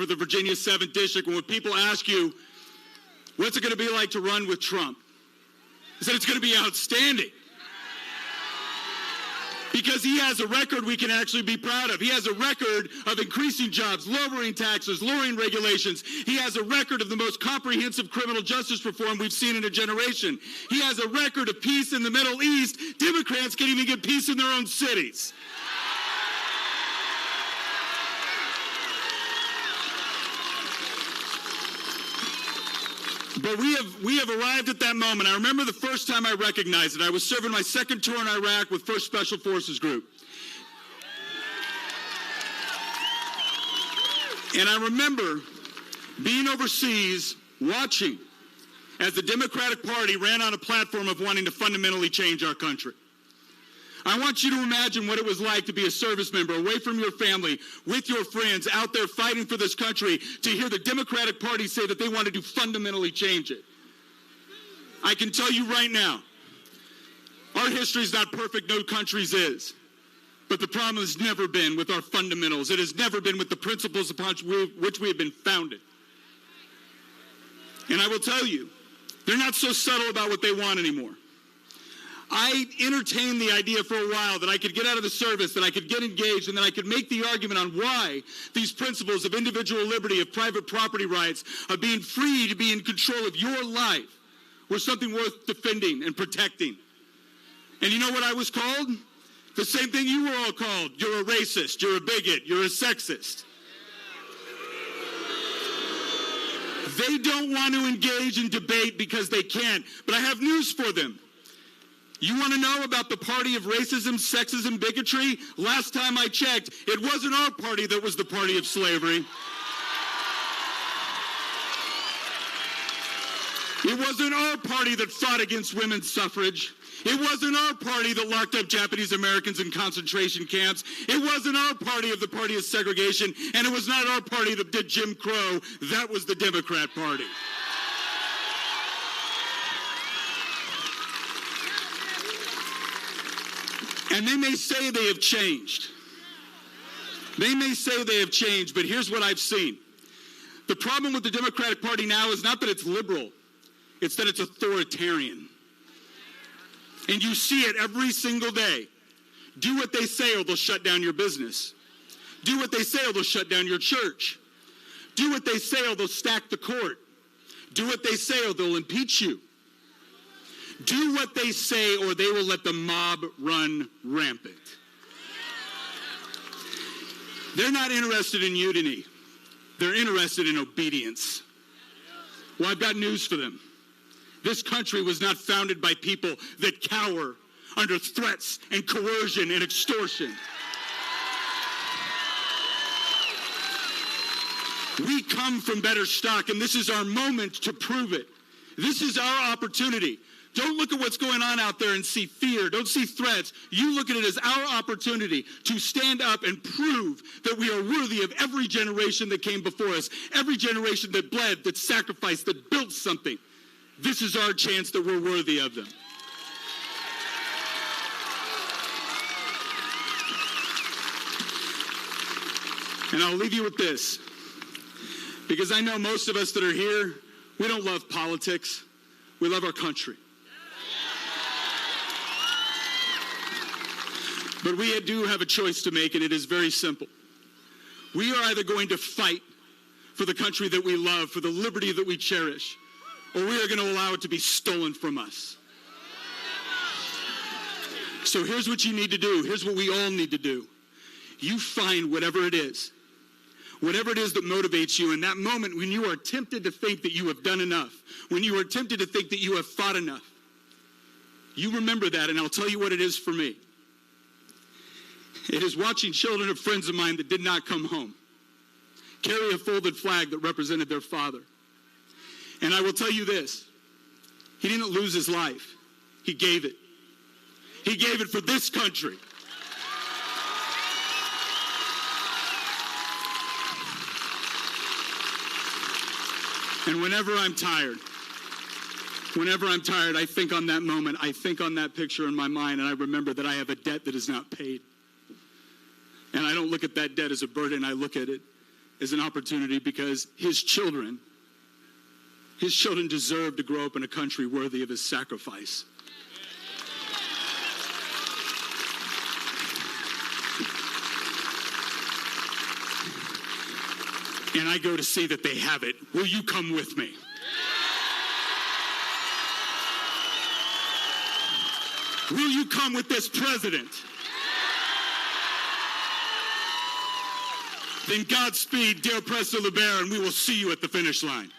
for the Virginia 7th District. And when people ask you, what's it going to be like to run with Trump? I said, it's going to be outstanding. Because he has a record we can actually be proud of. He has a record of increasing jobs, lowering taxes, lowering regulations. He has a record of the most comprehensive criminal justice reform we've seen in a generation. He has a record of peace in the Middle East. Democrats can't even get peace in their own cities. But we have arrived at that moment. I remember the first time I recognized it. I was serving my second tour in Iraq with 1st Special Forces Group. And I remember being overseas, watching as the Democratic Party ran on a platform of wanting to fundamentally change our country. I want you to imagine what it was like to be a service member, away from your family, with your friends, out there fighting for this country, to hear the Democratic Party say that they wanted to fundamentally change it. I can tell you right now, our history is not perfect, no country's is. But the problem has never been with our fundamentals. It has never been with the principles upon which we have been founded. And I will tell you, they're not so subtle about what they want anymore. I entertained the idea for a while that I could get out of the service, that I could get engaged, and that I could make the argument on why these principles of individual liberty, of private property rights, of being free to be in control of your life were something worth defending and protecting. And you know what I was called? The same thing you were all called. You're a racist, you're a bigot, you're a sexist. They don't want to engage in debate because they can't, but I have news for them. You want to know about the party of racism, sexism, bigotry? Last time I checked, it wasn't our party that was the party of slavery. It wasn't our party that fought against women's suffrage. It wasn't our party that locked up Japanese Americans in concentration camps. It wasn't our party of the party of segregation, and it was not our party that did Jim Crow. That was the Democrat Party. And they may say they have changed. They may say they have changed, but here's what I've seen. The problem with the Democratic Party now is not that it's liberal, it's that it's authoritarian. And you see it every single day. Do what they say or they'll shut down your business. Do what they say or they'll shut down your church. Do what they say or they'll stack the court. Do what they say or they'll impeach you. Do what they say or they will let the mob run rampant. They're not interested in unity. They're interested in obedience. Well, I've got news for them. This country was not founded by people that cower under threats and coercion and extortion. We come from better stock, and this is our moment to prove it. This is our opportunity. Don't look at what's going on out there and see fear. Don't see threats. You look at it as our opportunity to stand up and prove that we are worthy of every generation that came before us, every generation that bled, that sacrificed, that built something. This is our chance that we're worthy of them. And I'll leave you with this, because I know most of us that are here, we don't love politics. We love our country. But we do have a choice to make, and it is very simple. We are either going to fight for the country that we love, for the liberty that we cherish, or we are going to allow it to be stolen from us. So here's what you need to do. Here's what we all need to do. You find whatever it is that motivates you in that moment when you are tempted to think that you have done enough, when you are tempted to think that you have fought enough. You remember that, and I'll tell you what it is for me. It is watching children of friends of mine that did not come home carry a folded flag that represented their father. And I will tell you this, he didn't lose his life. He gave it. He gave it for this country. And whenever I'm tired, I think on that moment, I think on that picture in my mind, and I remember that I have a debt that is not paid. And I don't look at that debt as a burden. I look at it is an opportunity because his children deserve to grow up in a country worthy of his sacrifice. And I go to see that they have it. Will you come with me? Will you come with this president? Then Godspeed, dear Presta LeBaron, and we will see you at the finish line.